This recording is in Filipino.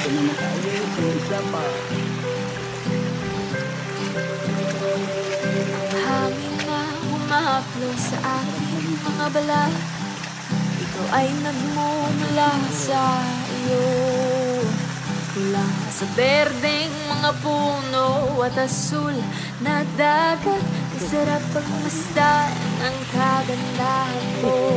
Hangin na humahaplo sa aking mga balat, ikaw ay nagmumula sa iyo. Mula sa berdeng mga puno at asul na dagat, ang sarap pagmasdan ang kagandahan mo.